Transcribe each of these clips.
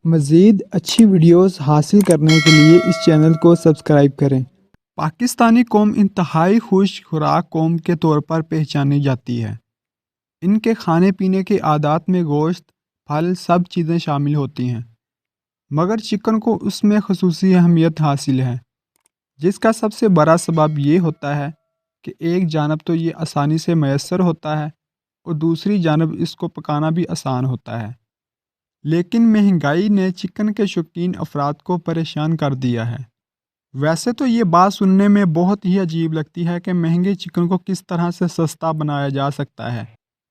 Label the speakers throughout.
Speaker 1: مزید اچھی ویڈیوز حاصل کرنے کے لیے اس چینل کو سبسکرائب کریں۔ پاکستانی قوم انتہائی خوش خوراک قوم کے طور پر پہچانی جاتی ہے۔ ان کے کھانے پینے کے عادات میں گوشت، پھل سب چیزیں شامل ہوتی ہیں، مگر چکن کو اس میں خصوصی اہمیت حاصل ہے، جس کا سب سے بڑا سبب یہ ہوتا ہے کہ ایک جانب تو یہ آسانی سے میسر ہوتا ہے اور دوسری جانب اس کو پکانا بھی آسان ہوتا ہے۔ لیکن مہنگائی نے چکن کے شوقین افراد کو پریشان کر دیا ہے۔ ویسے تو یہ بات سننے میں بہت ہی عجیب لگتی ہے کہ مہنگے چکن کو کس طرح سے سستا بنایا جا سکتا ہے،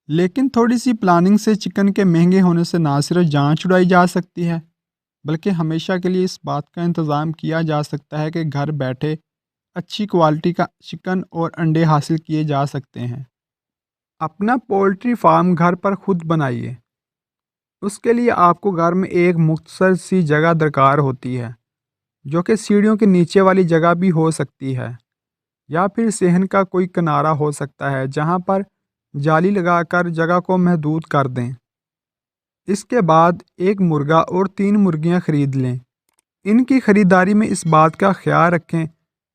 Speaker 1: لیکن تھوڑی سی پلاننگ سے چکن کے مہنگے ہونے سے نہ صرف جان چھڑائی جا سکتی ہے، بلکہ ہمیشہ کے لیے اس بات کا انتظام کیا جا سکتا ہے کہ گھر بیٹھے اچھی کوالٹی کا چکن اور انڈے حاصل کیے جا سکتے ہیں۔ اپنا پولٹری فارم گھر پر خود بنائیے۔ اس کے لیے آپ کو گھر میں ایک مختصر سی جگہ درکار ہوتی ہے، جو کہ سیڑھیوں کے نیچے والی جگہ بھی ہو سکتی ہے، یا پھر صحن کا کوئی کنارہ ہو سکتا ہے جہاں پر جالی لگا کر جگہ کو محدود کر دیں۔ اس کے بعد ایک مرغا اور 3 مرغیاں خرید لیں۔ ان کی خریداری میں اس بات کا خیال رکھیں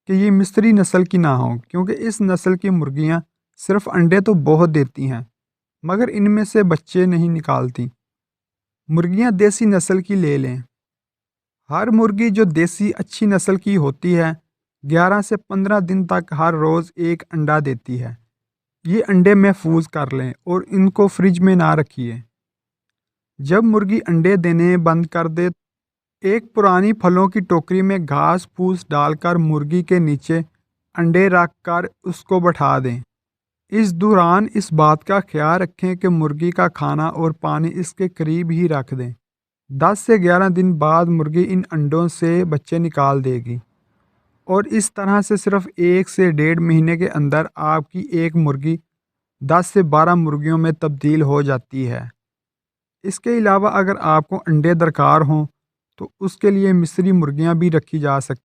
Speaker 1: کہ یہ مصری نسل کی نہ ہوں، کیونکہ اس نسل کی مرغیاں صرف انڈے تو بہت دیتی ہیں، مگر ان میں سے بچے نہیں نکالتی۔ مرغیاں دیسی نسل کی لے لیں۔ ہر مرغی جو دیسی اچھی نسل کی ہوتی ہے 11 سے 15 دن تک ہر روز ایک انڈا دیتی ہے۔ یہ انڈے محفوظ کر لیں اور ان کو فریج میں نہ رکھیے۔ جب مرغی انڈے دینے بند کر دے، ایک پرانی پھلوں کی ٹوکری میں گھاس پھوس ڈال کر مرغی کے نیچے انڈے رکھ کر اس کو بٹھا دیں۔ اس دوران اس بات کا خیال رکھیں کہ مرغی کا کھانا اور پانی اس کے قریب ہی رکھ دیں۔ 10 سے 11 دن بعد مرغی ان انڈوں سے بچے نکال دے گی، اور اس طرح سے صرف 1 سے 1.5 مہینے کے اندر آپ کی ایک مرغی 10 سے 12 مرغیوں میں تبدیل ہو جاتی ہے۔ اس کے علاوہ اگر آپ کو انڈے درکار ہوں تو اس کے لیے مصری مرغیاں بھی رکھی جا سکتی ہیں۔